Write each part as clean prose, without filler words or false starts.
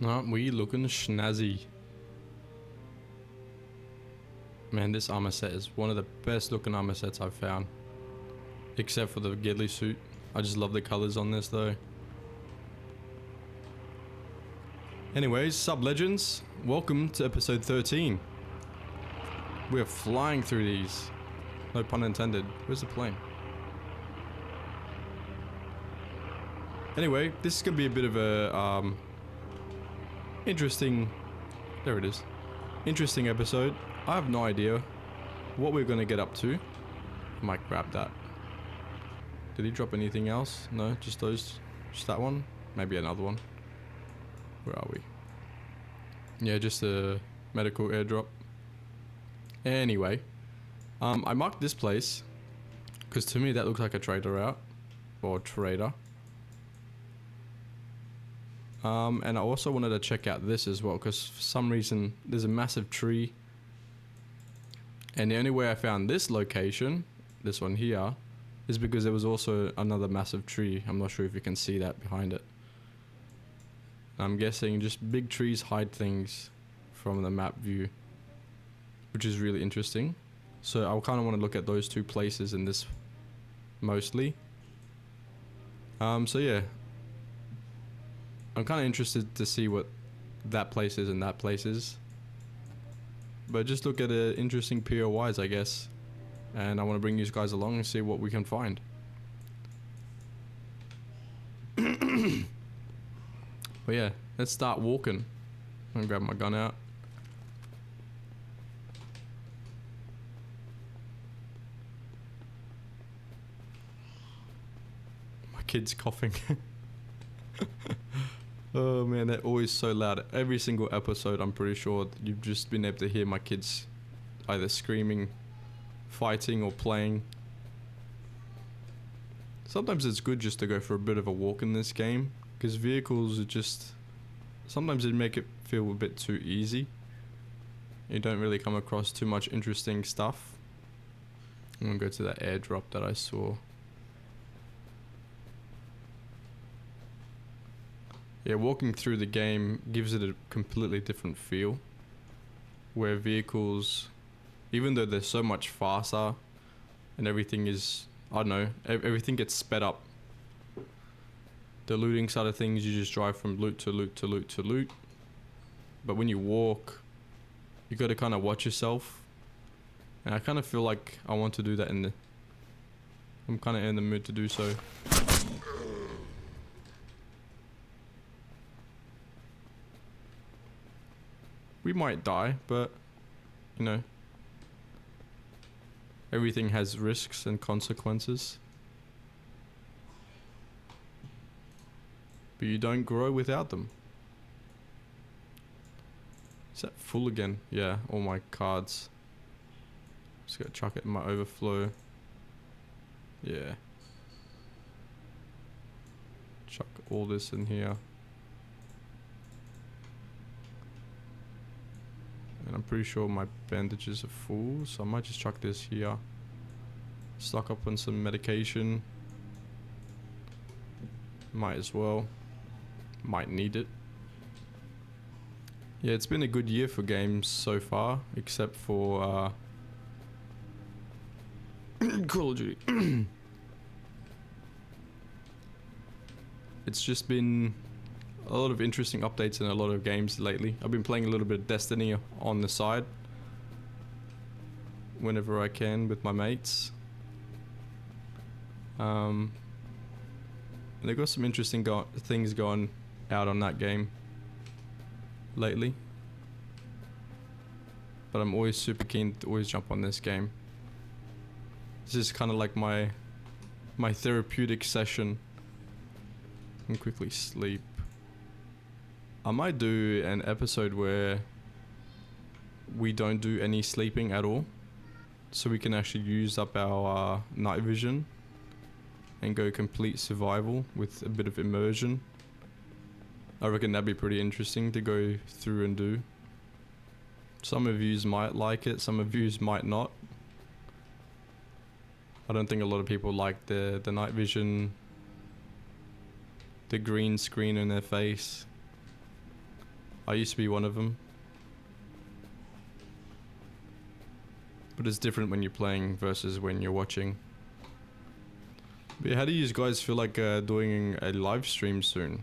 Aren't we looking snazzy? Man, this armor set is one of the best looking armor sets I've found. Except for the ghillie suit. I just love the colors on this though. Anyways, sub legends, welcome to episode 13. We're flying through these. No pun intended. Where's the plane? Anyway, this is gonna be a bit of a interesting. There it is. Interesting episode. I have no idea what we're gonna get up to. I might grab that. Did he drop anything else? No, just those. Just that one. Maybe another one. Where are we? Yeah, just a medical airdrop. Anyway, I marked this place because to me that looks like a trader route or trader. And I also wanted to check out this as well because for some reason there's a massive tree. And the only way I found this location, this one here, is because there was also another massive tree. I'm not sure if you can see that behind it. I'm guessing just big trees hide things from the map view, which is really interesting. So I kind of want to look at those two places in this mostly. So yeah, I'm kind of interested to see what that place is and that place is. But just look at the interesting POIs, I guess. And I want to bring you guys along and see what we can find. But yeah, let's start walking. I'm gonna grab my gun out. My kid's coughing. Oh man, they're always so loud. Every single episode, I'm pretty sure you've just been able to hear my kids either screaming, fighting, or playing. Sometimes it's good just to go for a bit of a walk in this game, because vehicles are just... sometimes they make it feel a bit too easy. You don't really come across too much interesting stuff. I'm gonna go to that airdrop that I saw. Yeah, walking through the game gives it a completely different feel. Where vehicles, even though they're so much faster and everything is, I don't know, everything gets sped up. The looting side of things, you just drive from loot to loot to loot to loot. But when you walk, you gotta kind of watch yourself. And I kind of feel like I want to do that I'm kind of in the mood to do so. We might die, but, you know, everything has risks and consequences. But you don't grow without them. Is that full again? Yeah, all my cards. Just gotta chuck it in my overflow. Yeah. Chuck all this in here. And I'm pretty sure my bandages are full, so I might just chuck this here. Stock up on some medication. Might as well. Might need it. Yeah, it's been a good year for games so far, except for Call of Duty. It's just been a lot of interesting updates in a lot of games lately. I've been playing a little bit of Destiny on the side whenever I can with my mates. They've got some interesting things going out on that game lately. But I'm always super keen to always jump on this game. This is kind of like my therapeutic session. And quickly sleep. I might do an episode where we don't do any sleeping at all, so we can actually use up our night vision and go complete survival with a bit of immersion. I reckon that'd be pretty interesting to go through and do. Some of yous might like it, some of yous might not. I don't think a lot of people like the night vision, the green screen in their face. I used to be one of them. But it's different when you're playing versus when you're watching. But how do you guys feel like doing a live stream soon?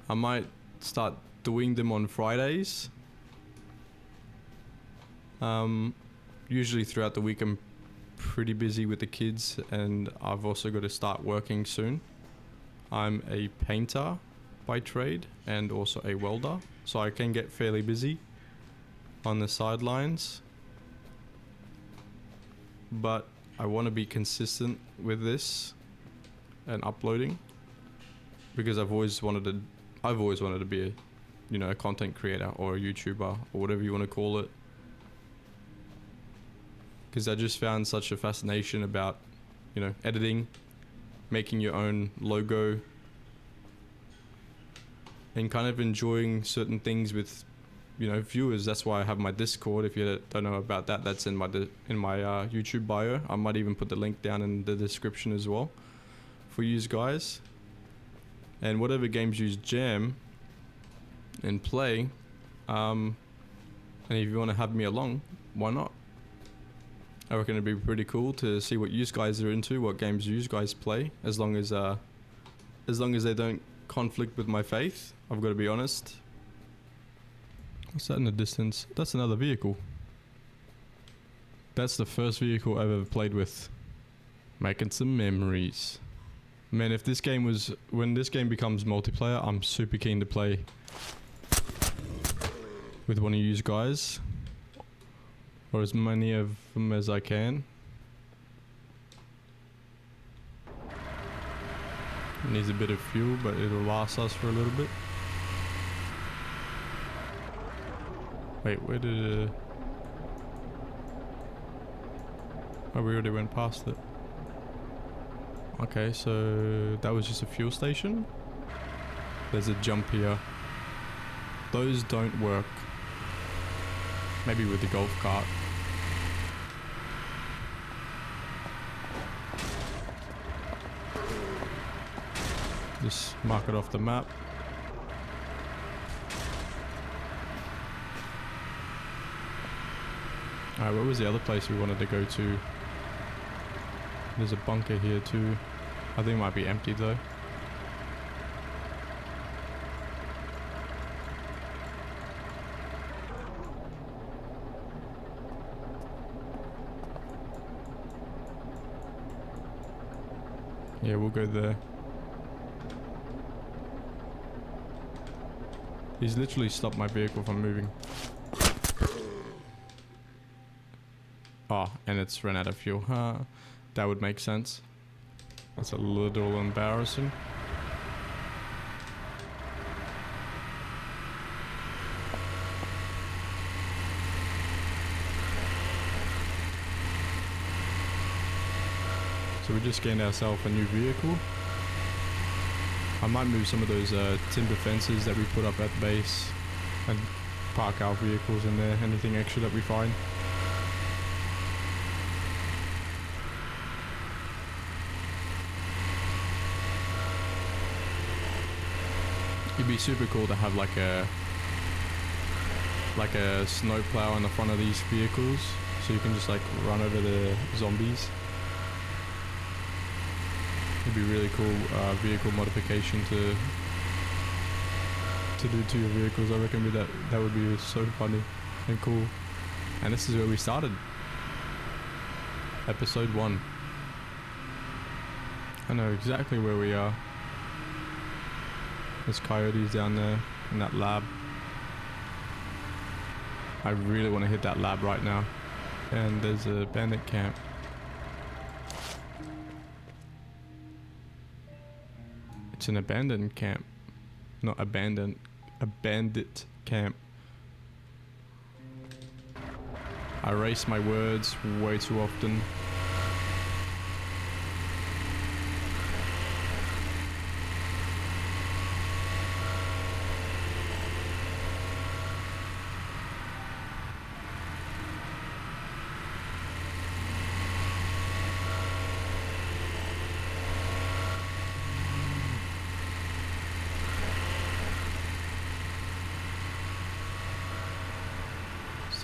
I might start doing them on Fridays. Usually throughout the week I'm pretty busy with the kids, and I've also got to start working soon. I'm a painter by trade and also a welder, so I can get fairly busy on the sidelines. But I want to be consistent with this and uploading, because I've always wanted to be a, you know, a content creator or a YouTuber or whatever you want to call it. Because I just found such a fascination about, you know, editing, making your own logo, and kind of enjoying certain things with, you know, viewers. That's why I have my Discord. If you don't know about that, that's in my YouTube bio. I might even put the link down in the description as well for you guys. And whatever games you jam and play, and if you want to have me along, why not? I reckon it'd be pretty cool to see what you guys are into, what games you guys play, as long as they don't conflict with my faith. I've got to be honest. What's that in the distance? That's another vehicle. That's the first vehicle I've ever played with. Making some memories. Man, if this game was, when this game becomes multiplayer, I'm super keen to play with one of you guys, or as many of them as I can. It needs a bit of fuel, but it'll last us for a little bit. Wait, where did it... Oh, we already went past it. Okay, so that was just a fuel station. There's a jump here. Those don't work. Maybe with the golf cart. Just mark it off the map. Alright, where was the other place we wanted to go to? There's a bunker here too. I think it might be empty though. Yeah, we'll go there. He's literally stopped my vehicle from moving. Oh, and it's run out of fuel. That would make sense. That's a little embarrassing. So we just gained ourselves a new vehicle. I might move some of those timber fences that we put up at the base and park our vehicles in there, anything extra that we find. It'd be super cool to have like a snow plow on the front of these vehicles, so you can just like run over the zombies. It'd be really cool vehicle modification to do to your vehicles. I reckon that would be so funny and cool. And this is where we started. Episode 1. I know exactly where we are. There's coyotes down there in that lab. I really want to hit that lab right now. And there's a bandit camp. It's an abandoned camp. Not abandoned. A bandit camp. I erase my words way too often.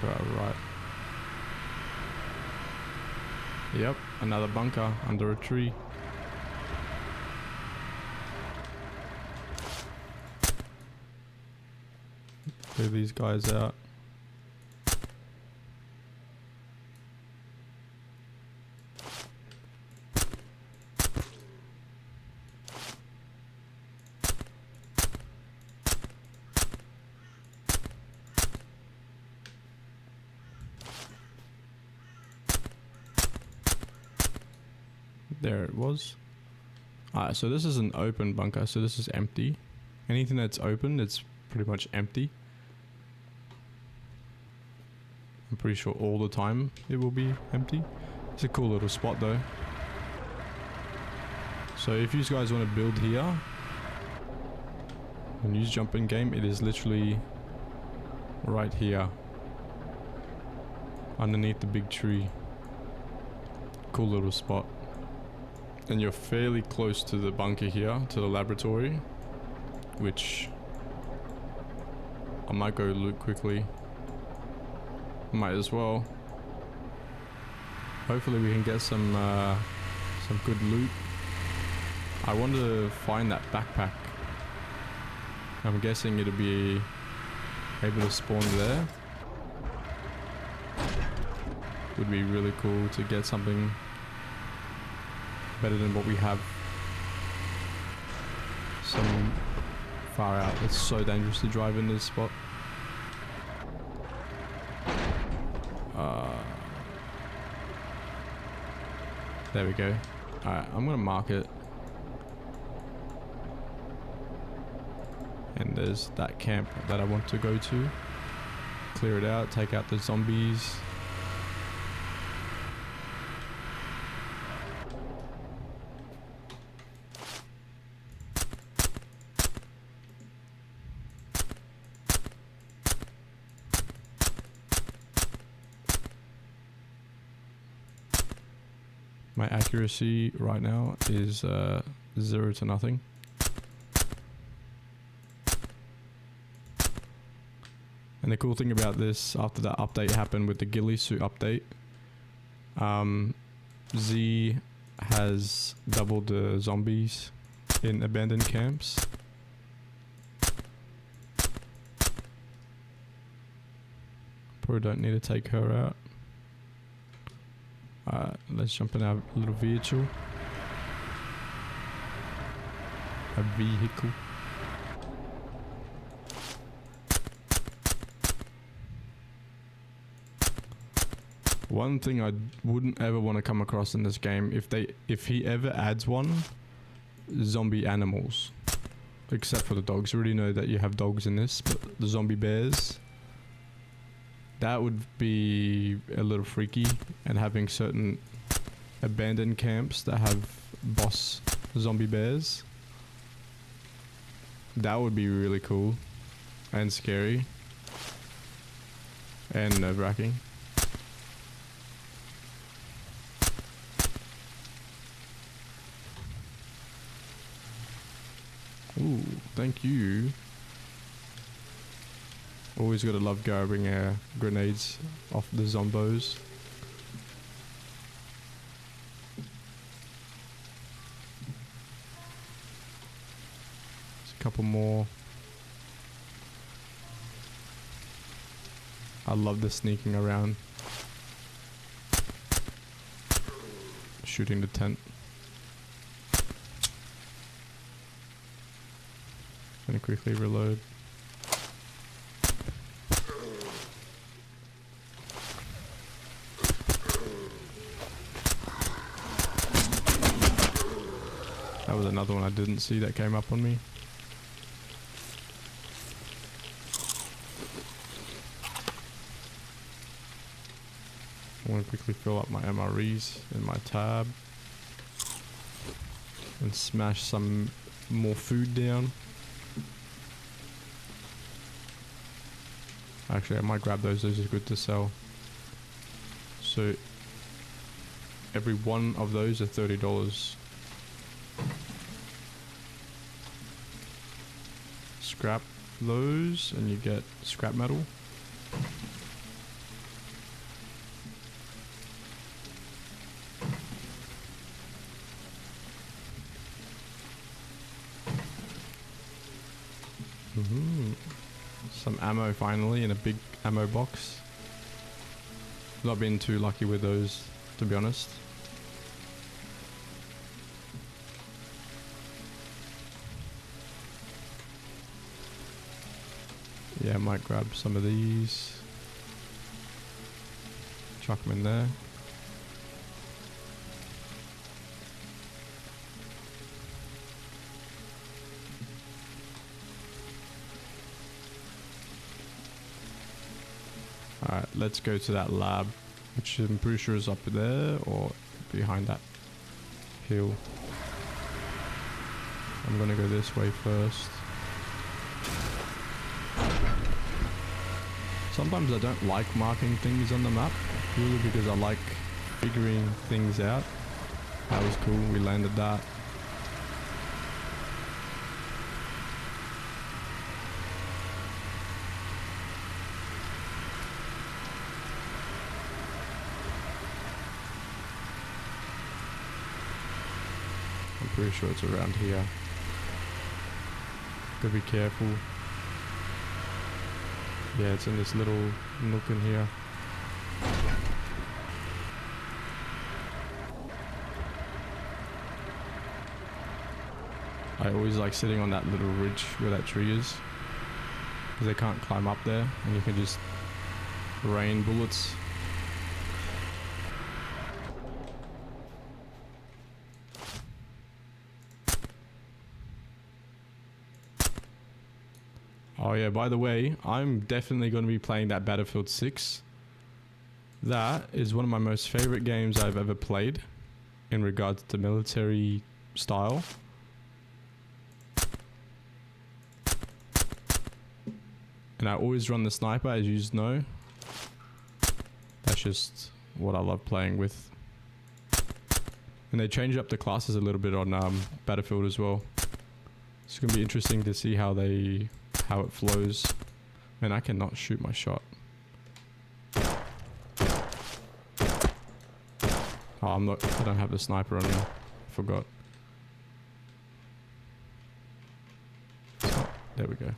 to our right. Yep, another bunker under a tree. Clear these guys out. There it was. Alright, so this is an open bunker, so this is empty. Anything that's open, it's pretty much empty. I'm pretty sure all the time it will be empty. It's a cool little spot though. So if you guys want to build here and use jump in game, it is literally right here underneath the big tree. Cool little spot. And you're fairly close to the bunker here, to the laboratory, which I might go loot quickly. Might as well. Hopefully we can get some good loot. I want to find that backpack. I'm guessing it'll be able to spawn there. Would be really cool to get something better than what we have. Some far out. It's so dangerous to drive in this spot. There we go. Alright, I'm gonna mark it. And there's that camp that I want to go to. Clear it out, take out the zombies. My accuracy right now is 0 to nothing. And the cool thing about this, after that update happened with the ghillie suit update, Z has doubled the zombies in abandoned camps. Probably don't need to take her out. Let's jump in our little vehicle. A vehicle. One thing I wouldn't ever want to come across in this game, if he ever adds one, zombie animals. Except for the dogs. I already know that you have dogs in this, but the zombie bears, that would be a little freaky. And having certain abandoned camps that have boss zombie bears, that would be really cool and scary and nerve-wracking. Ooh, thank you. Always gotta love grabbing grenades off the zombos. There's a couple more. I love the sneaking around. Shooting the tent. Gonna quickly reload. That was another one I didn't see that came up on me. I want to quickly fill up my MREs in my tab and smash some more food down. Actually, I might grab those are good to sell. So every one of those are $30. Scrap those and you get scrap metal. Some ammo finally in a big ammo box. Not been too lucky with those, to be honest. Yeah, I might grab some of these. Chuck them in there. Alright, let's go to that lab, which I'm pretty sure is up there or behind that hill. I'm gonna go this way first. Sometimes I don't like marking things on the map, purely because I like figuring things out. That was cool, we landed that. I'm pretty sure it's around here. Gotta be careful. Yeah, it's in this little nook in here. I always like sitting on that little ridge where that tree is, because they can't climb up there and you can just rain bullets. Oh yeah, by the way, I'm definitely going to be playing that Battlefield 6. That is one of my most favorite games I've ever played in regards to military style. And I always run the sniper, as you know. That's just what I love playing with. And they changed up the classes a little bit on Battlefield as well. It's going to be interesting to see how it flows. Man, I cannot shoot my shot. Oh, I don't have the sniper on me. I forgot. Oh, there we go.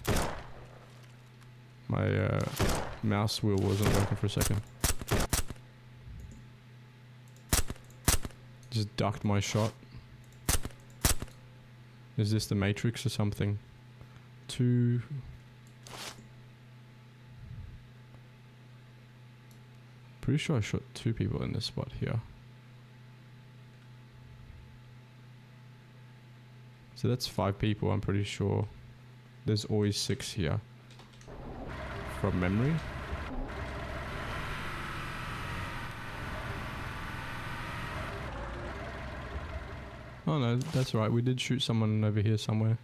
My mouse wheel wasn't working for a second. Just ducked my shot. Is this the Matrix or something? Pretty sure I shot 2 people in this spot here. So that's 5 people, I'm pretty sure. There's always 6 here. From memory. Oh no, that's right. We did shoot someone over here somewhere.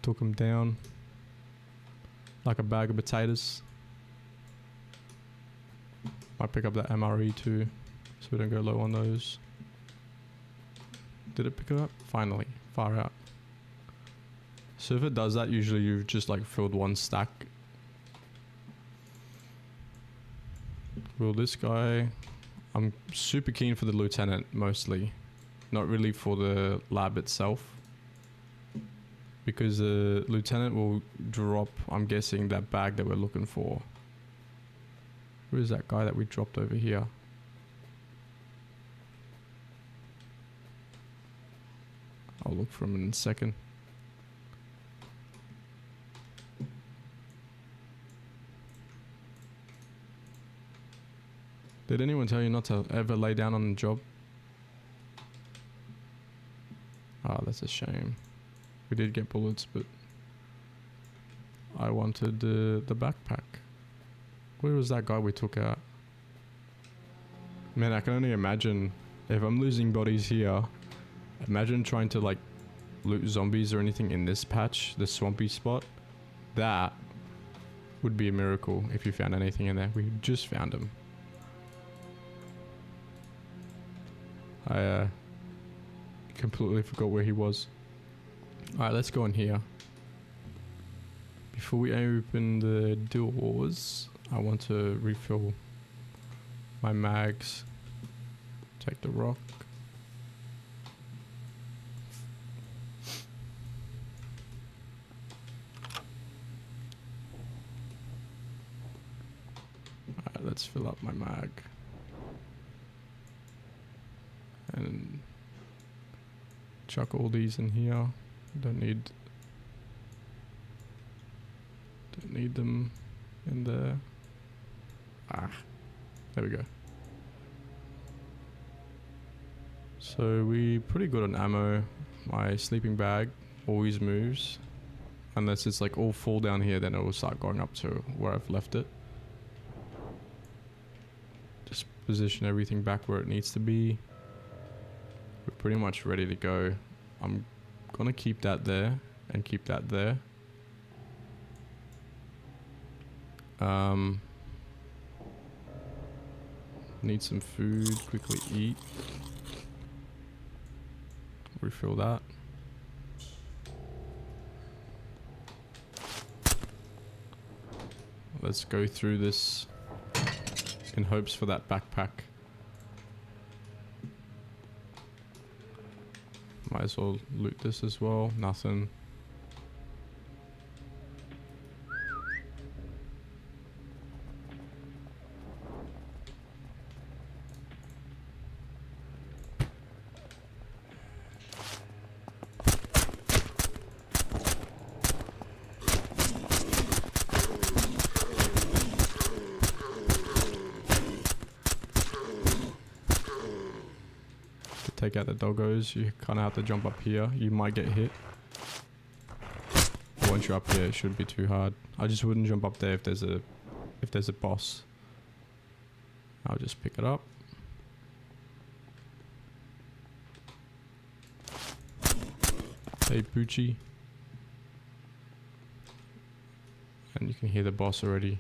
Took him down. Like a bag of potatoes. Might pick up that MRE too, so we don't go low on those. Did it pick it up? Finally. Far out. So if it does that, usually you've just like filled one stack. Well, this guy, I'm super keen for the lieutenant mostly. Not really for the lab itself. Because the lieutenant will drop, I'm guessing, that bag that we're looking for. Where is that guy that we dropped over here? I'll look for him in a second. Did anyone tell you not to ever lay down on the job? Ah, that's a shame. We did get bullets, but I wanted the backpack. Where was that guy we took out? Man, I can only imagine if I'm losing bodies here. Imagine trying to like loot zombies or anything in this patch, this swampy spot. That would be a miracle if you found anything in there. We just found him. I completely forgot where he was. Alright, let's go in here. Before we open the doors, I want to refill my mags. Take the rock. Let's fill up my mag. And chuck all these in here. Don't need them in there. There we go. So we pretty good on ammo. My sleeping bag always moves. Unless it's like all full down here, then it will start going up to where I've left it. Just position everything back where it needs to be. We're pretty much ready to go. I'm gonna keep that there and keep that there. Need some food, quickly eat. Refill that. Let's go through this in hopes for that backpack. Might as well loot this as well. Nothing. Take out the doggos, you kind of have to jump up here. You might get hit. Once you're up here, it shouldn't be too hard. I just wouldn't jump up there if there's a boss. I'll just pick it up. Hey Poochie. And you can hear the boss already.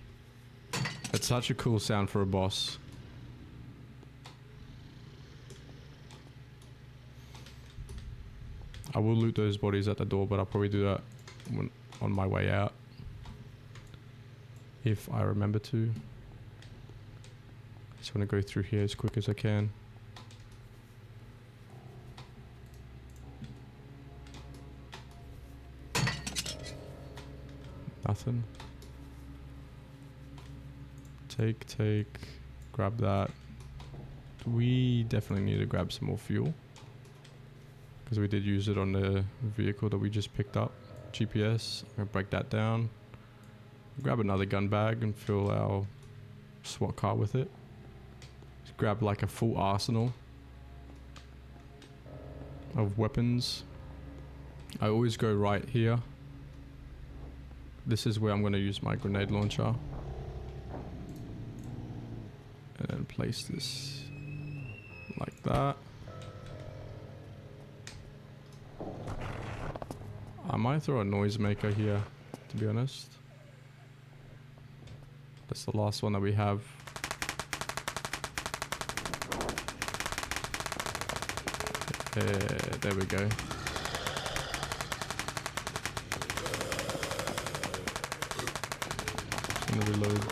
That's such a cool sound for a boss. I will loot those bodies at the door, but I'll probably do that on my way out. If I remember to. Just want to go through here as quick as I can. Nothing. Take. Grab that. We definitely need to grab some more fuel. Because we did use it on the vehicle that we just picked up. GPS. I'm going to break that down. Grab another gun bag and fill our SWAT car with it. Just grab like a full arsenal of weapons. I always go right here. This is where I'm going to use my grenade launcher. And then place this like that. I might throw a noisemaker here, to be honest. That's the last one that we have. There we go. Gonna reload.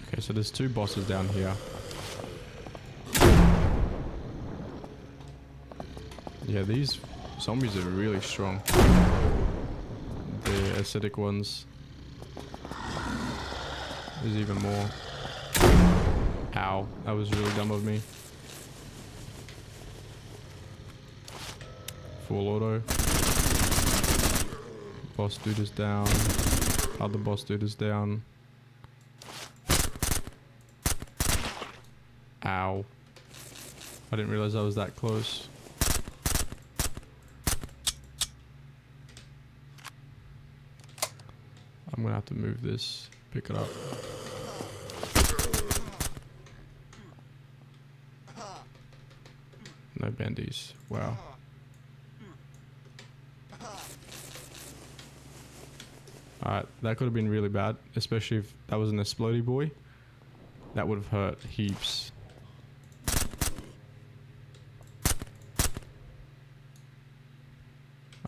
Okay, so there's two bosses down here. Yeah, these zombies are really strong. The acidic ones. There's even more. Ow, that was really dumb of me. Full auto. Boss dude is down. Other boss dude is down. Ow. I didn't realize I was that close. I'm gonna have to move this, pick it up. No bandies. Wow. Alright, that could have been really bad, especially if that was an explodey boy. That would have hurt heaps.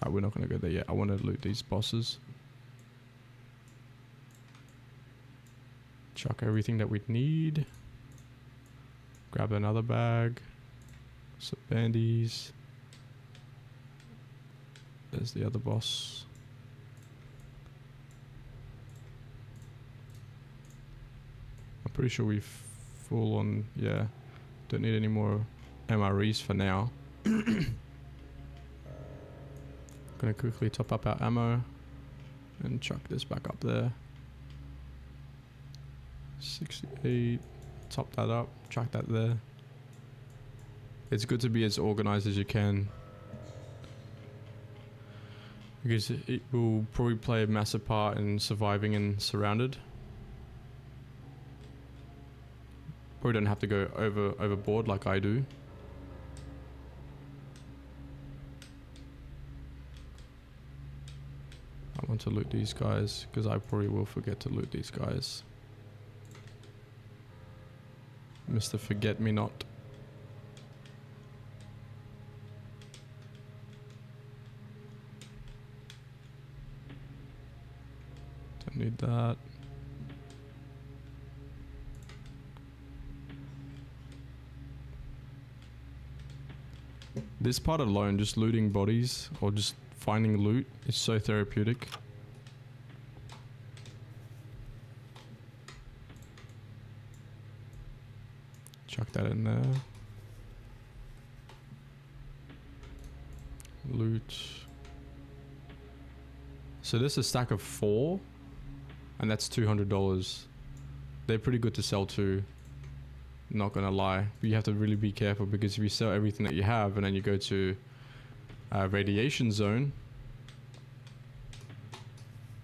Alright, we're not gonna go there yet. I want to loot these bosses. Chuck everything that we need. Grab another bag. Some bandies. There's the other boss. I'm pretty sure we've full on, yeah. Don't need any more MREs for now. Gonna quickly top up our ammo and chuck this back up there. 68, top that up, chuck that there. It's good to be as organized as you can, because it will probably play a massive part in surviving in Surrounded. Probably don't have to go overboard like I do. I want to loot these guys because I probably will forget to loot these guys. Mr. Forget-Me-Not. Don't need that. This part alone, just looting bodies or just finding loot, is so therapeutic. Chuck that in there. Loot. So this is a stack of 4, and that's $200. They're pretty good to sell too. Not gonna lie, but you have to really be careful, because if you sell everything that you have and then you go to a radiation zone,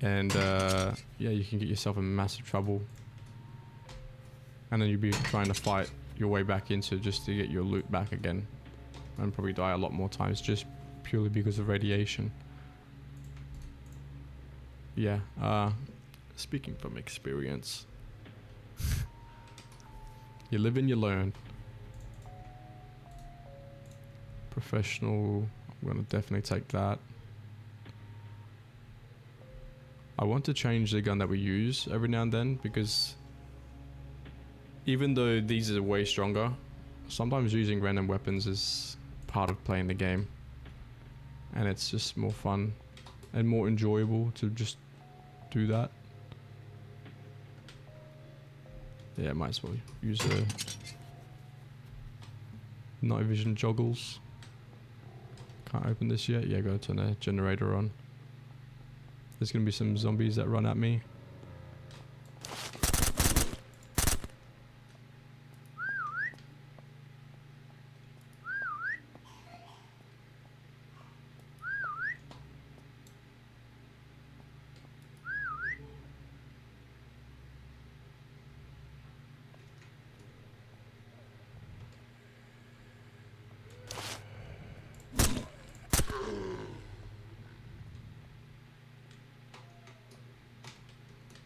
and yeah, you can get yourself in massive trouble, and then you'll be trying to fight your way back into just to get your loot back again, and probably die a lot more times just purely because of radiation. Yeah, speaking from experience. You live and you learn. Professional, I'm gonna definitely take that. I want to change the gun that we use every now and then, because even though these are way stronger, sometimes using random weapons is part of playing the game. And it's just more fun and more enjoyable to just do that. Yeah, might as well use the night vision joggles. Can't open this yet. Yeah, gotta turn the generator on. There's gonna be some zombies that run at me.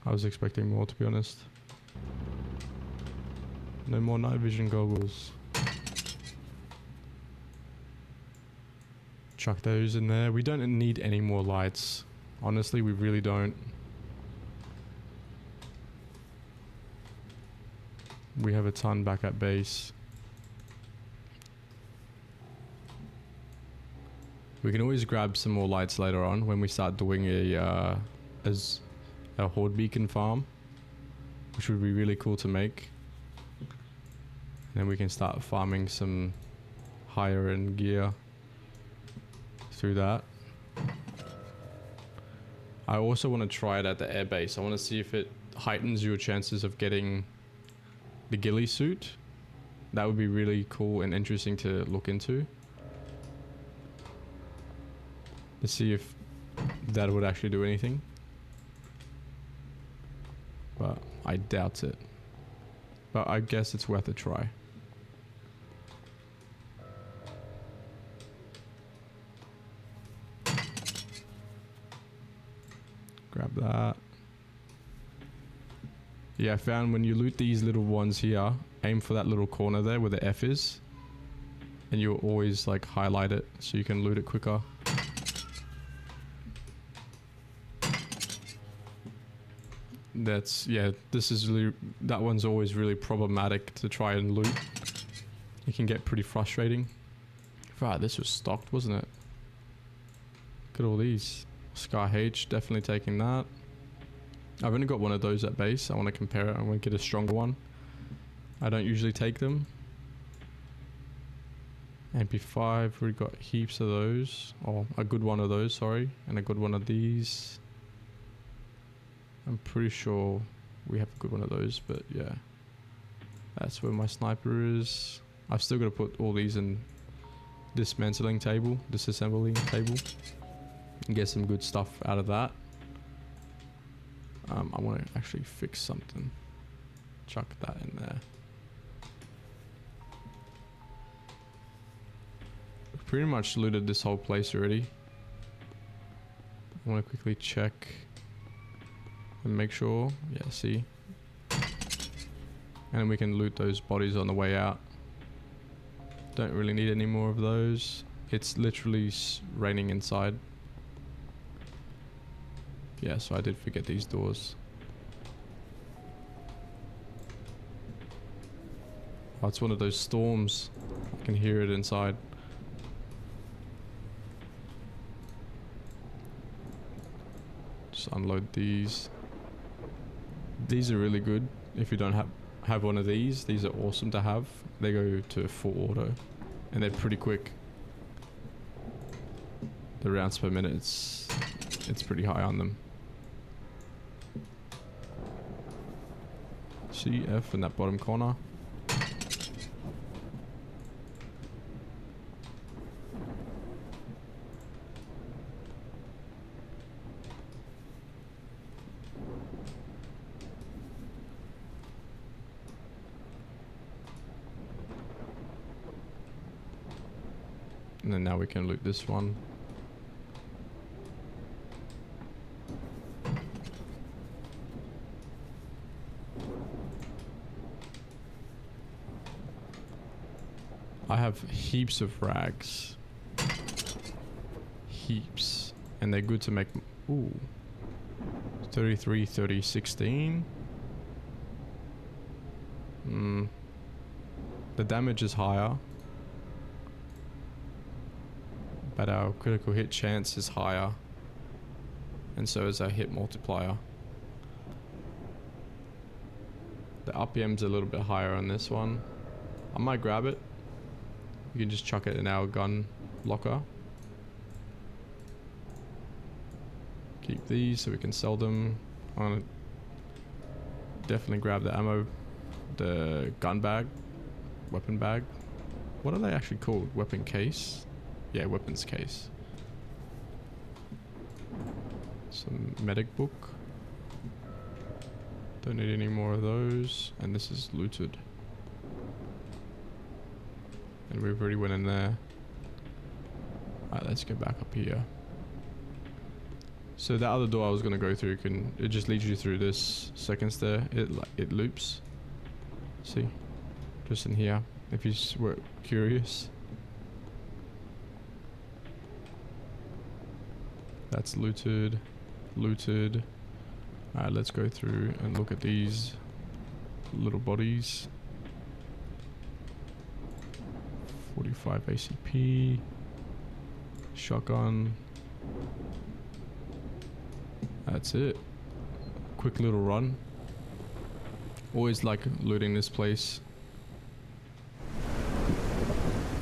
I was expecting more, to be honest. No more night vision goggles. Chuck those in there. We don't need any more lights. Honestly, we really don't. We have a ton back at base. We can always grab some more lights later on when we start doing a horde beacon farm, which would be really cool to make. And then we can start farming some higher end gear through that. I also want to try it at the airbase. I want to see if it heightens your chances of getting the ghillie suit. That would be really cool and interesting to look into. To see if that would actually do anything. But I doubt it. But I guess it's worth a try. Grab that. Yeah, I found when you loot these little ones here, aim for that little corner there where the F is. And you'll always like highlight it so you can loot it quicker. That's, yeah, this is really, that one's always really problematic to try and loot. It can get pretty frustrating. Right, this was stocked, wasn't it? Look at all these. Sky H, definitely taking that. I've only got one of those at base. I want to compare it. I want to get a stronger one. I don't usually take them. MP5, we got heaps of those. Oh, a good one of those, sorry. And a good one of these. I'm pretty sure we have a good one of those, but yeah. That's where my sniper is. I've still got to put all these in dismantling table, disassembling table. And get some good stuff out of that. I want to actually fix something. Chuck that in there. We've pretty much looted this whole place already. I want to quickly check and make sure. Yeah, see. And then we can loot those bodies on the way out. Don't really need any more of those. It's literally raining inside. Yeah, so I did forget these doors. Oh, it's one of those storms. I can hear it inside. Just unload these. These are really good. If you don't have one of these are awesome to have. They go to full auto. And they're pretty quick. The rounds per minute, it's pretty high on them. CF in that bottom corner. And then now we can loot this one. I have heaps of rags. Heaps. And they're good to make... Ooh. 33, 30, 16. The damage is higher. But our critical hit chance is higher. And so is our hit multiplier. The RPM's a little bit higher on this one. I might grab it. We can just chuck it in our gun locker. Keep these so we can sell them. I'm gonna definitely grab the ammo, the gun bag, weapon bag. What are they actually called? Weapon case? Yeah, weapons case. Some medic book. Don't need any more of those. And this is looted. And we've already went in there. Alright, let's go back up here. So the other door I was gonna go through it just leads you through this second stair. It loops. See? Just in here. If you were curious. That's looted. Looted. Alright, let's go through and look at these little bodies. 45 ACP. Shotgun. That's it. Quick little run. Always like looting this place.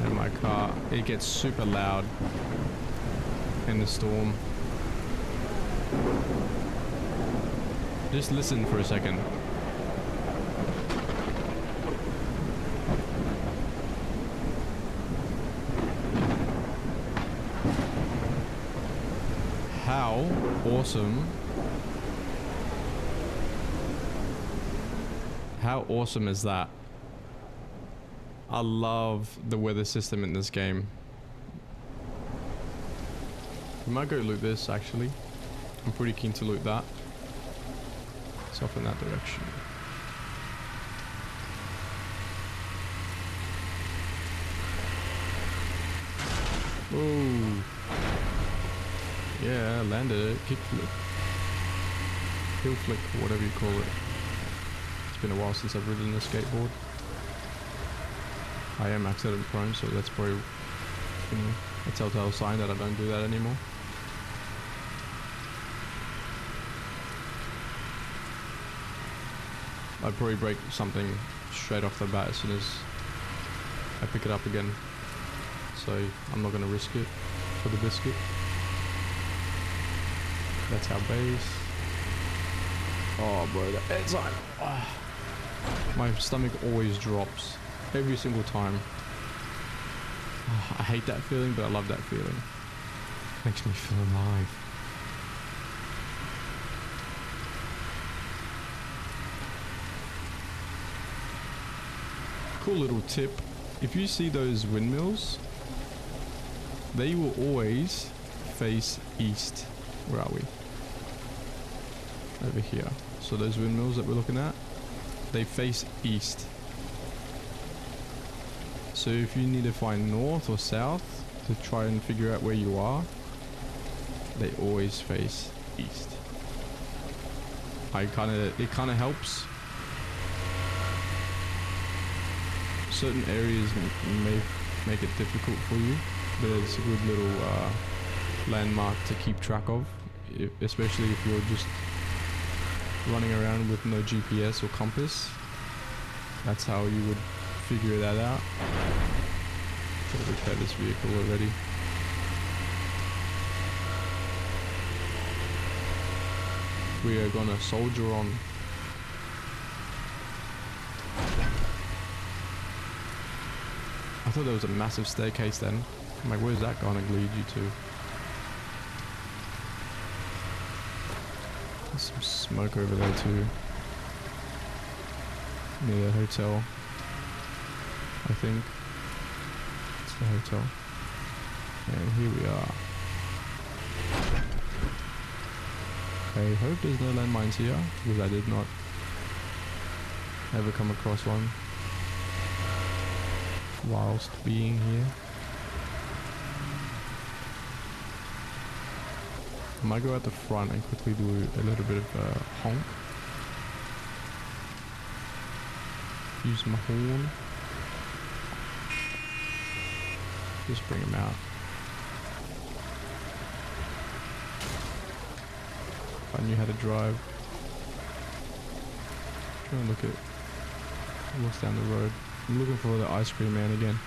And my car, it gets super loud in the storm. Just listen for a second. How awesome. How awesome is that? I love the weather system in this game. We might go loot this actually. I'm pretty keen to loot that. It's off in that direction. Ooh. Yeah, landed it. Kick flip. Hill flick, whatever you call it. It's been a while since I've ridden a skateboard. I am accident prone, so that's probably, you know, a telltale sign that I don't do that anymore. I'd probably break something straight off the bat as soon as I pick it up again. So I'm not gonna risk it for the biscuit. That's our base. Oh bro, it's like my stomach always drops every single time. I hate that feeling, but I love that feeling. Makes me feel alive. Cool little tip. If you see those windmills, they will always face east. Where are we? Over here. So those windmills that we're looking at, they face east. So if you need to find north or south to try and figure out where you are, they always face east. It kind of helps. Certain areas may make it difficult for you, but it's a good little landmark to keep track of, especially if you're just running around with no GPS or compass. That's how you would figure that out. Gotta repair this vehicle already. We are gonna soldier on. I thought there was a massive staircase then. I'm like, where's that gonna lead you to? There's some smoke over there too. Near the hotel. I think. It's the hotel. And here we are. I hope there's no landmines here, because I did not ever come across one whilst being here. I might go at the front and quickly do a little bit of a honk. Use my horn. Just bring him out. If I knew how to drive. Trying to look at what's down the road. I'm looking for the ice cream man again.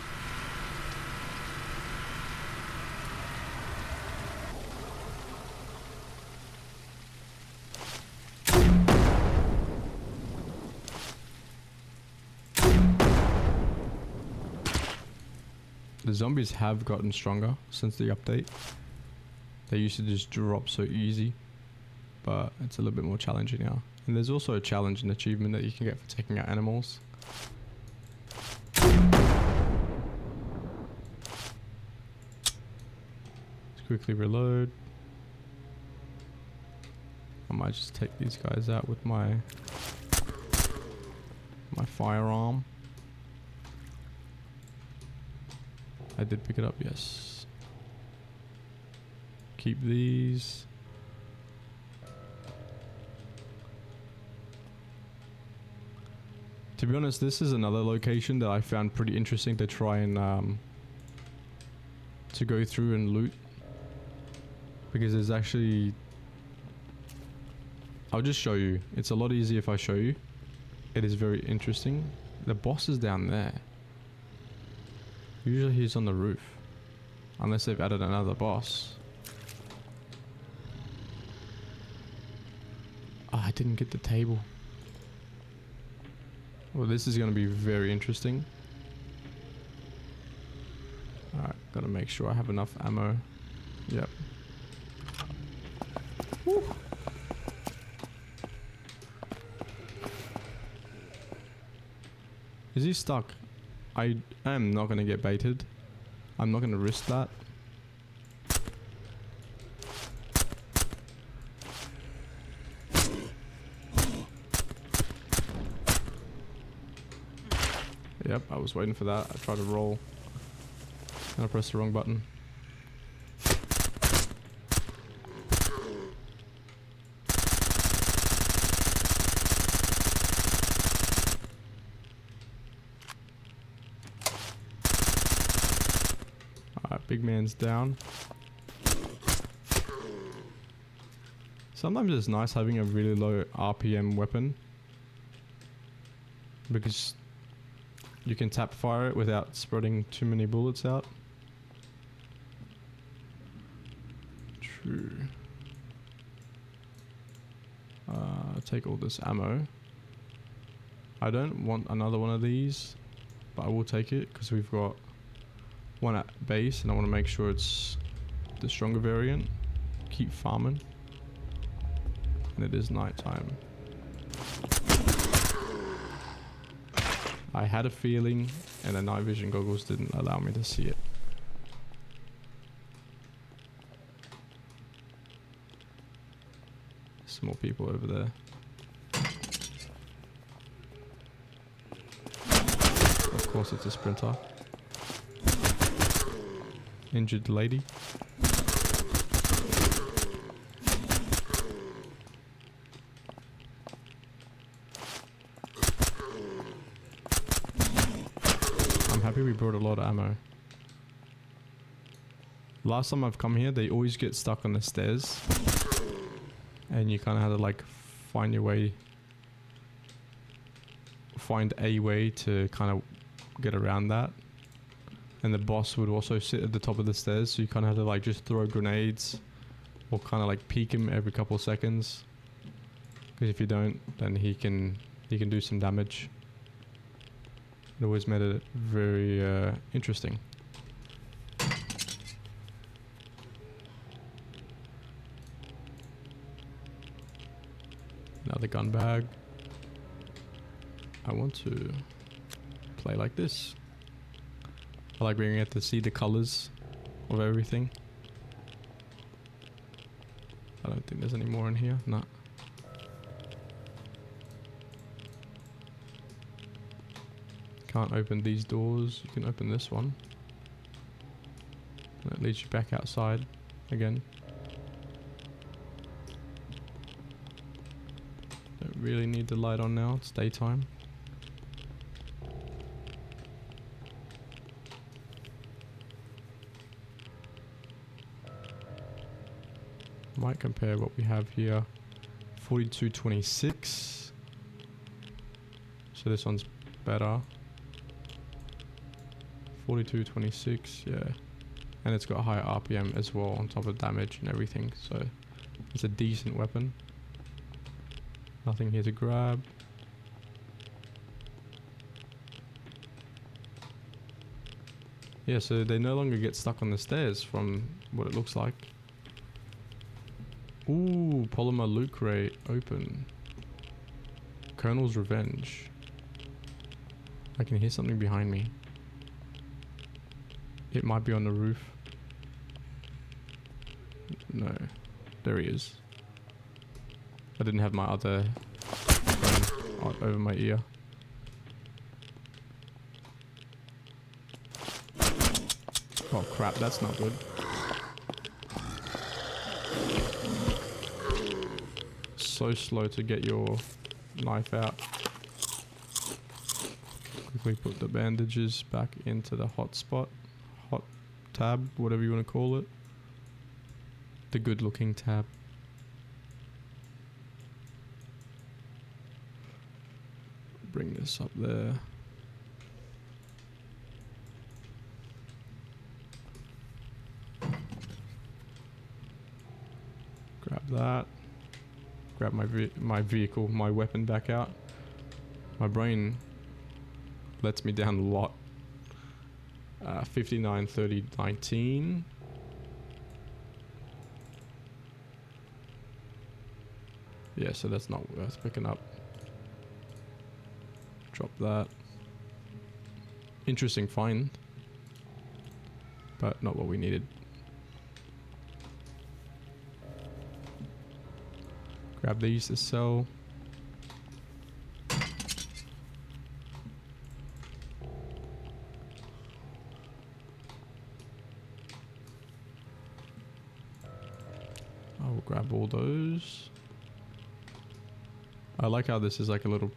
The zombies have gotten stronger since the update. They used to just drop so easy, but it's a little bit more challenging now. And there's also a challenge and achievement that you can get for taking out animals. Let's quickly reload. I might just take these guys out with my firearm. I did pick it up, yes. Keep these. To be honest, this is another location that I found pretty interesting to try and to go through and loot, because there's actually, I'll just show you. It's a lot easier if I show you. It is very interesting. The boss is down there. Usually he's on the roof, unless they've added another boss. Oh, I didn't get the table. Well, this is going to be very interesting. Alright, gotta make sure I have enough ammo. Yep. Woo. Is he stuck? I am not going to get baited. I'm not going to risk that. Yep, I was waiting for that. I tried to roll and I pressed the wrong button. Big man's down. Sometimes it's nice having a really low RPM weapon, because you can tap fire it without spreading too many bullets out. True. Take all this ammo. I don't want another one of these, but I will take it because we've got one at base and I want to make sure it's the stronger variant. Keep farming. And it is nighttime. I had a feeling, and the night vision goggles didn't allow me to see it. Some more people over there. Of course it's a sprinter. Injured lady. I'm happy we brought a lot of ammo. Last time I've come here, they always get stuck on the stairs. And you kind of have to like find your way, find a way to kind of get around that. And the boss would also sit at the top of the stairs, so you kind of have to like just throw grenades or kind of like peek him every couple of seconds. Because if you don't, then he can do some damage. It always made it very interesting. Another gun bag. I want to play like this. I like being able to see the colors of everything. I don't think there's any more in here. No. Can't open these doors. You can open this one. That leads you back outside again. Don't really need the light on now. It's daytime. Might compare what we have here. 4226. So this one's better. 4226, yeah. And it's got a higher RPM as well on top of damage and everything. So it's a decent weapon. Nothing here to grab. Yeah, so they no longer get stuck on the stairs from what it looks like. Ooh, polymer loot crate open. Colonel's Revenge. I can hear something behind me. It might be on the roof. No. There he is. I didn't have my other phone over my ear. Oh crap, that's not good. So slow to get your knife out. Quickly put the bandages back into the hot spot. Hot tab, whatever you want to call it. The good looking tab. Bring this up there. Grab that. Grab my vehicle, my weapon back out. My brain lets me down a lot. 59, 30, 19. Yeah, so that's not worth picking up. Drop that. Interesting find, but not what we needed. Grab these to sell. I'll grab all those. I like how this is like a little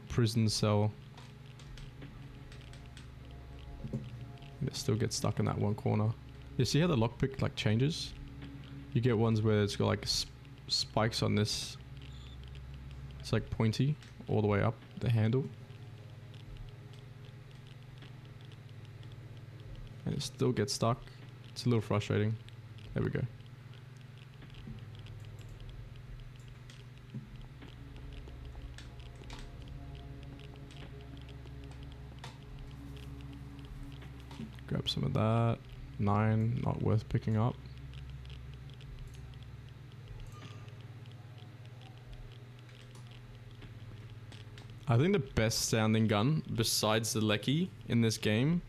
prison cell. It still gets stuck in that one corner. You see how the lockpick like changes? You get ones where it's got like spikes on this. It's like pointy all the way up the handle. And it still gets stuck. It's a little frustrating. There we go. Grab some of that. 9, not worth picking up. I think the best sounding gun, besides the Lecky in this game,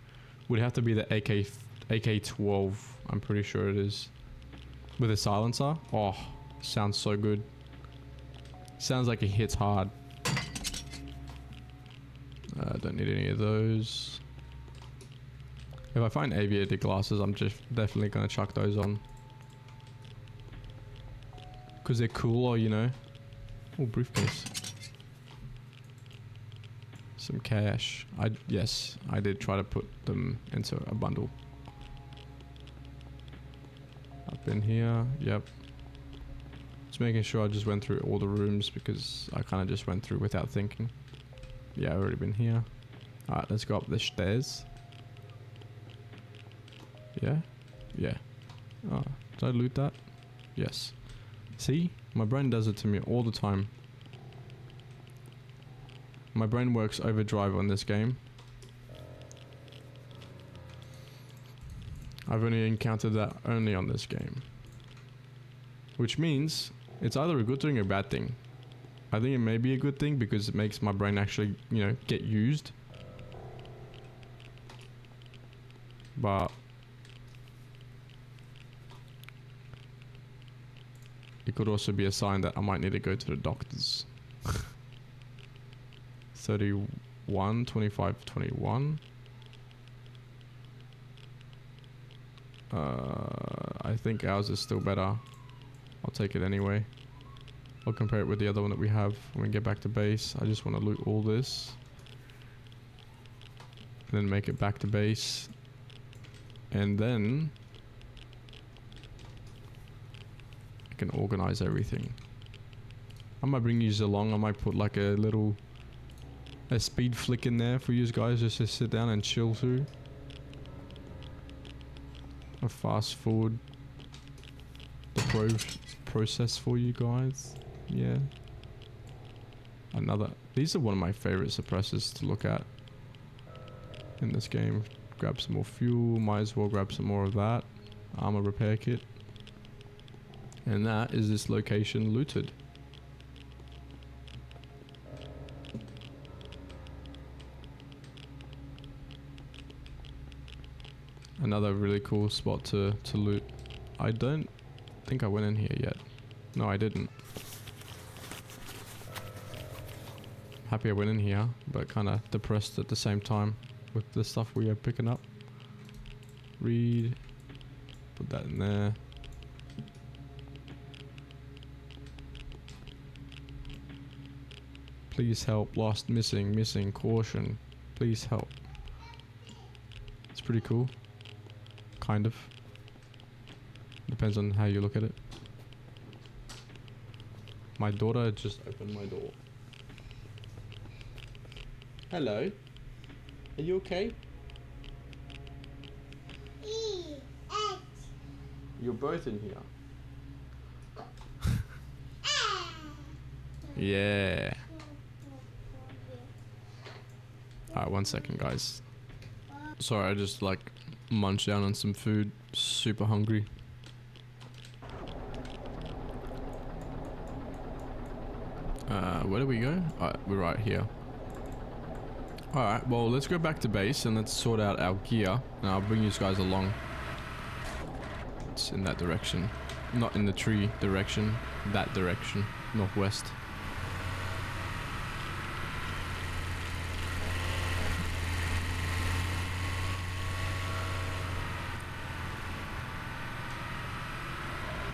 would have to be the AK-12. I'm pretty sure it is. With a silencer. Oh, sounds so good. Sounds like it hits hard. Don't need any of those. If I find aviator glasses, I'm just definitely gonna chuck those on. Because they're cooler, you know. Oh, briefcase. Some cash. Yes, I did try to put them into a bundle. Up in here, yep. Just making sure I just went through all the rooms because I kind of just went through without thinking. Yeah, I've already been here. Alright, let's go up the stairs. Yeah? Yeah. Oh, did I loot that? Yes. See? My brain does it to me all the time. My brain works overdrive on this game. I've only encountered that only on this game. Which means it's either a good thing or a bad thing. I think it may be a good thing because it makes my brain actually, you know, get used. But it could also be a sign that I might need to go to the doctors. 31, 25, 21. I think ours is still better. I'll take it anyway. I'll compare it with the other one that we have when we get back to base. I just want to loot all this. And then make it back to base. And then I can organize everything. I might bring you along. I might put like a speed flick in there for you guys just to sit down and chill through. A fast forward the process for you guys. Yeah. These are one of my favorite suppressors to look at in this game. Grab some more fuel, might as well grab some more of that. Armor repair kit. And that is this location looted. Another really cool spot to loot. I don't think I went in here yet. No, I didn't. Happy I went in here, but kind of depressed at the same time with the stuff we are picking up. Read. Put that in there. Please help. Lost, missing, caution. Please help. It's pretty cool. Kind of. Depends on how you look at it. My daughter just opened my door. Hello. Are you okay? You're both in here. Yeah. Alright, 1 second, guys. Sorry, I just like munched down on some food. Super hungry. Where do we go? Alright, we're right here. Alright, well, let's go back to base and let's sort out our gear. And I'll bring you guys along. It's in that direction. Not in the tree direction. That direction. Northwest.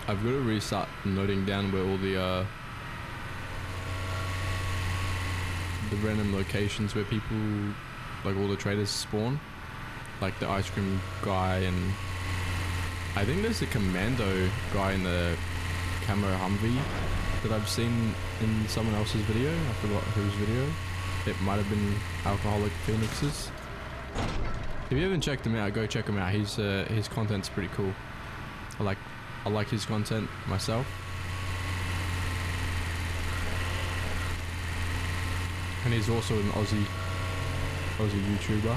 I've got to restart noting down where all the random locations where people, like all the traders spawn. Like the ice cream guy, and I think there's a commando guy in the camo Humvee that I've seen in someone else's video. I forgot whose video. It might have been Alcoholic Phoenix's. If you haven't checked him out, go check him out. His content's pretty cool. I like his content myself. And he's also an Aussie YouTuber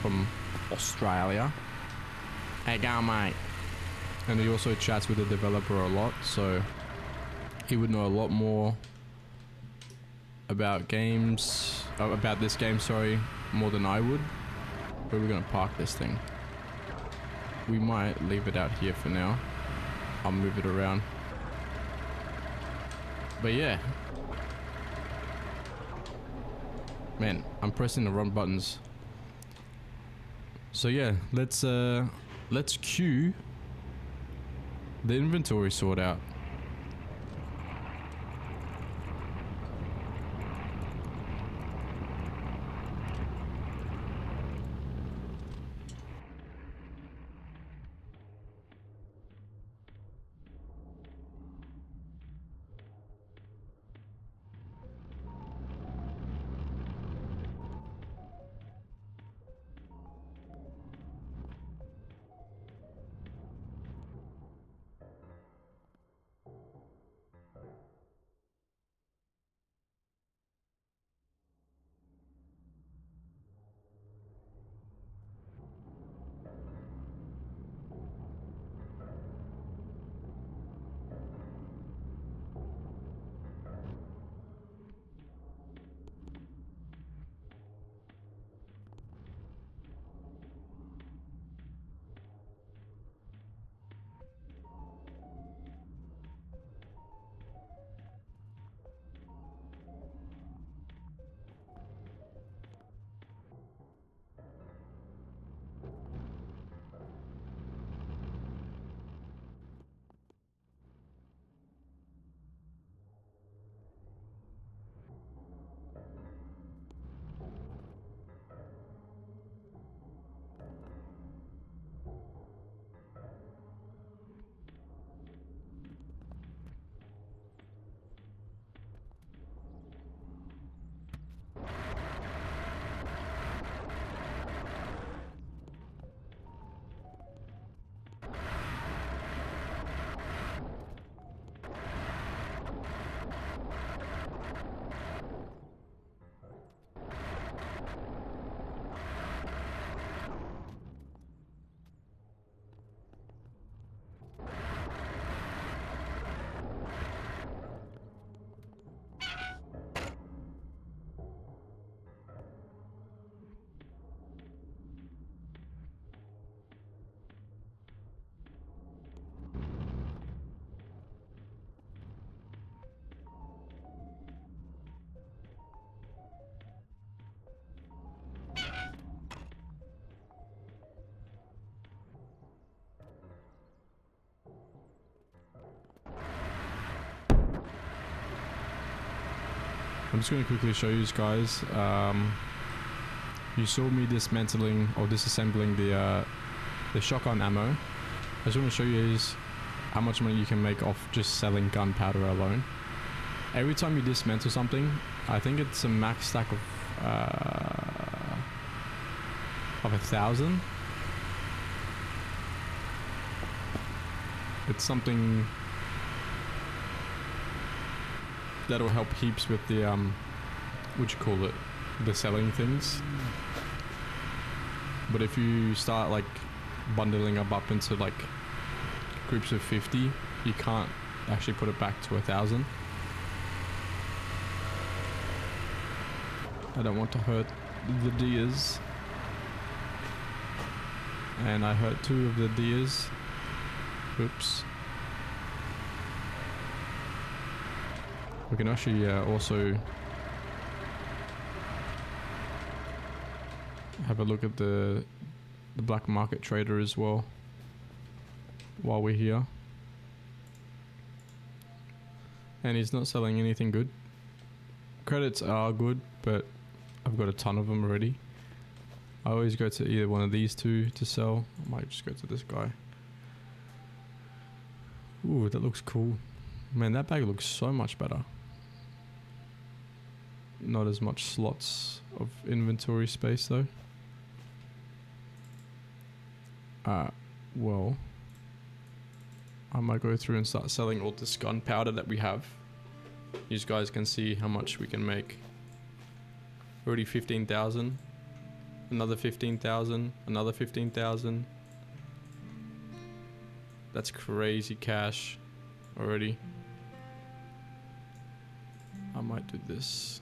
from Australia. Hey, go mate. And he also chats with the developer a lot, so he would know a lot more about games, about this game, sorry, more than I would. Where we're gonna park this thing. We might leave it out here for now. I'll move it around. But yeah. Man, I'm pressing the wrong buttons. So yeah, let's queue the inventory sort out. I'm just going to quickly show you guys. You saw me dismantling or disassembling the shotgun ammo. I just want to show you how much money you can make off just selling gunpowder alone. Every time you dismantle something, I think it's a max stack of 1,000. It's something that'll help heaps with the the selling things. But if you start like bundling up into like groups of 50, you can't actually put it back to 1,000. I don't want to hurt the deers, and I hurt 2 of the deers. Oops. We can actually also have a look at the black market trader as well while we're here. And he's not selling anything good. Credits are good, but I've got a ton of them already. I always go to either one of these 2 to sell. I might just go to this guy. Ooh, that looks cool. Man, that bag looks so much better. Not as much slots of inventory space though. Well, I might go through and start selling all this gunpowder that we have. You guys can see how much we can make. Already 15,000. Another 15,000. Another 15,000. That's crazy cash already. I might do this.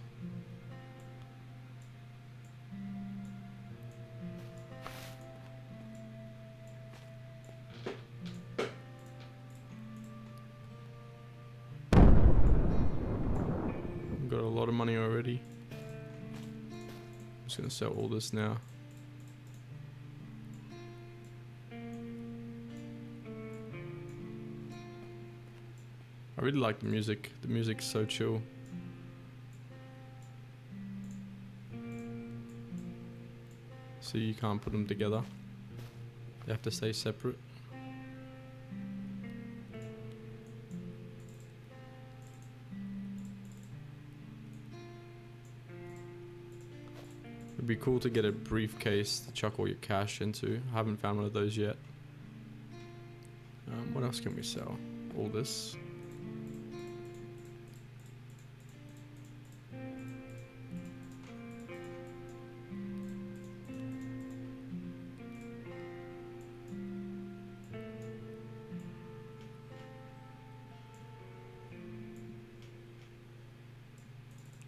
Got a lot of money already. I'm just gonna sell all this now. I really like the music. The music's so chill. So you can't put them together. They have to stay separate. It'd be cool to get a briefcase to chuck all your cash into. I haven't found one of those yet. What else can we sell? All this.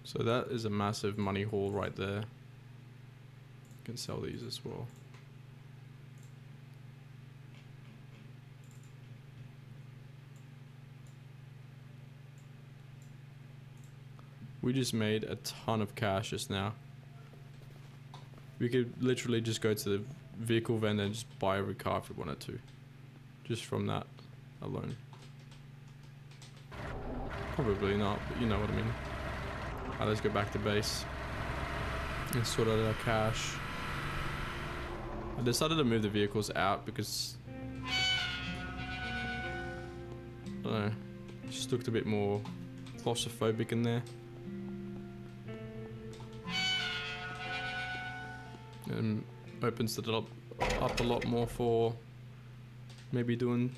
So that is a massive money haul right there. You can sell these as well. We just made a ton of cash just now. We could literally just go to the vehicle vendor and just buy every car if we wanted to. Just from that alone. Probably not, but you know what I mean. Alright, let's go back to base and sort out our cash. I decided to move the vehicles out because I don't know, it just looked a bit more claustrophobic in there. And opens it up a lot more for maybe doing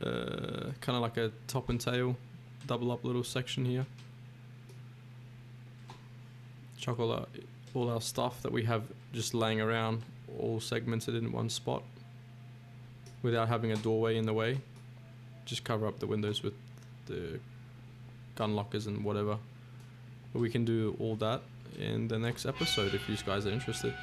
kind of like a top and tail double up little section here. Chuck all our stuff that we have just laying around, all segmented in one spot without having a doorway in the way. Just cover up the windows with the gun lockers and whatever. But we can do all that in the next episode if you guys are interested.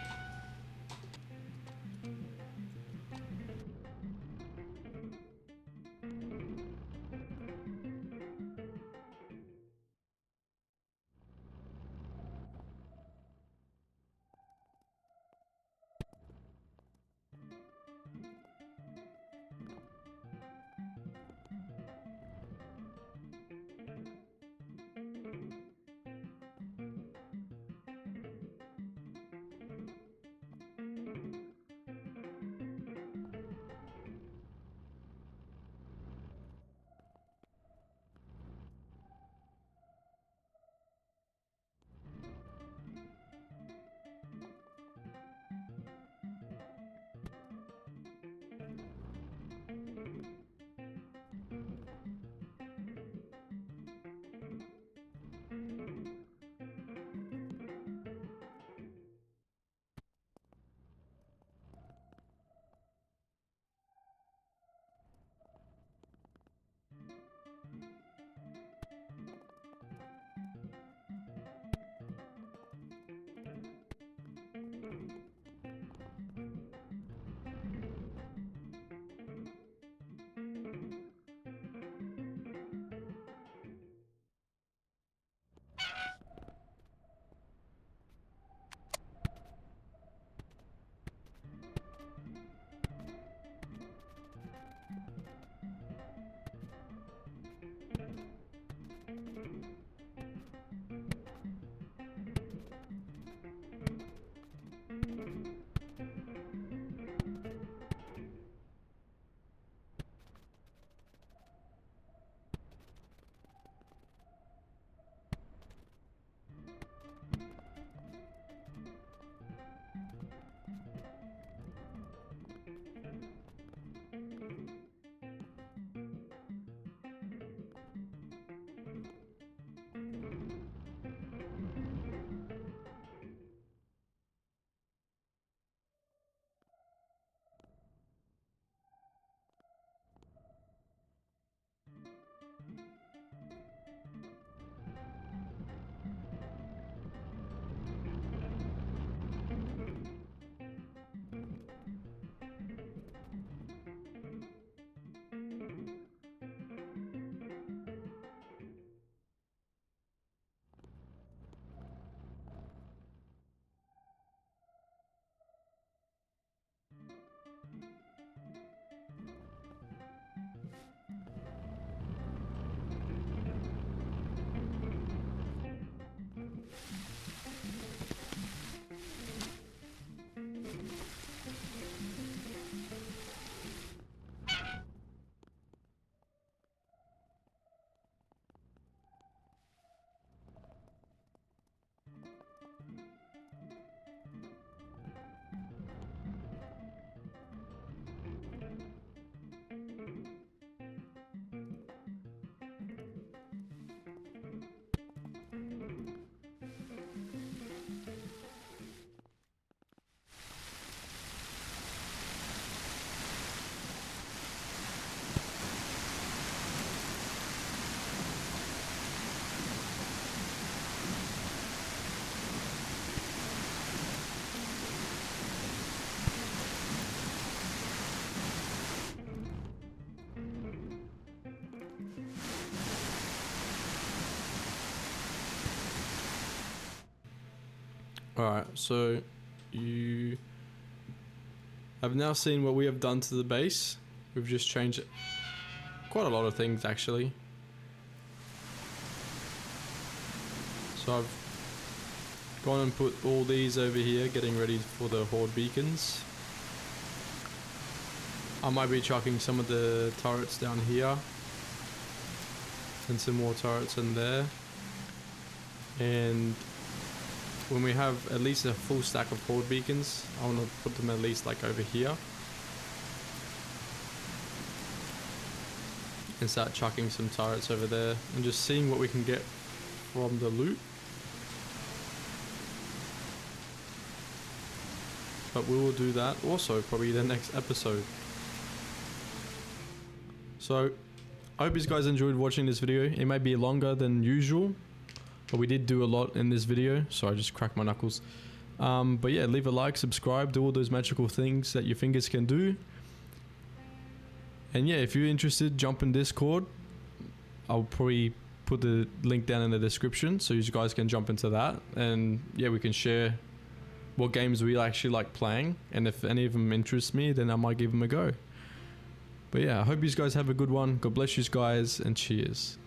Alright, so you have now seen what we have done to the base. We've just changed quite a lot of things actually. So I've gone and put all these over here, getting ready for the horde beacons. I might be chucking some of the turrets down here and some more turrets in there. And when we have at least a full stack of horde beacons, I want to put them at least like over here and start chucking some turrets over there and just seeing what we can get from the loot. But we will do that also probably the next episode. So I hope you guys enjoyed watching this video. It might be longer than usual, but we did do a lot in this video, so I just cracked my knuckles. But yeah, leave a like, subscribe, do all those magical things that your fingers can do. And yeah, if you're interested, jump in Discord. I'll probably put the link down in the description so you guys can jump into that. And yeah, we can share what games we actually like playing. And if any of them interest me, then I might give them a go. But yeah, I hope you guys have a good one. God bless you guys and cheers.